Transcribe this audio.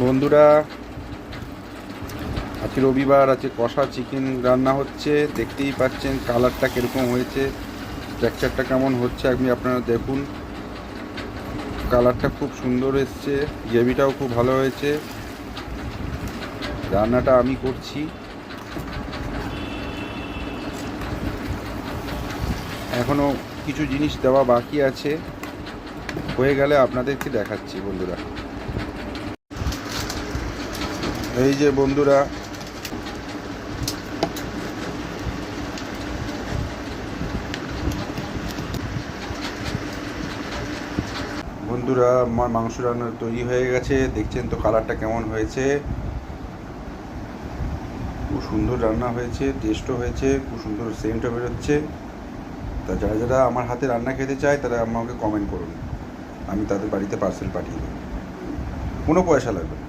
বন্ধুরা, আজকে রবিবার, আছে কষা চিকেন রান্না হচ্ছে। দেখতেই পাচ্ছেন কালারটা কীরকম হয়েছে, টেক্সচারটা কেমন হচ্ছে আপনি আপনারা দেখুন। কালারটা খুব সুন্দর এসছে, গ্রেভিটাও খুব ভালো হয়েছে। রান্নাটা আমি করছি। এখনও কিছু জিনিস দেওয়া বাকি আছে, হয়ে গেলে আপনাদেরকে দেখাচ্ছি বন্ধুরা। এই যে বন্ধুরা, আমার মাংস রান্না তৈরি হয়ে গেছে। দেখছেন তো কালারটা কেমন হয়েছে। খুব সুন্দর রান্না হয়েছে, টেস্টও হয়েছে, খুব সুন্দর সেন্টও বেরোচ্ছে। তা যারা যারা আমার হাতে রান্না খেতে চায় তারা আমাকে কমেন্ট করুন, আমি তাদের বাড়িতে পার্সেল পাঠিয়ে দেবো, কোনো পয়সা লাগবে না।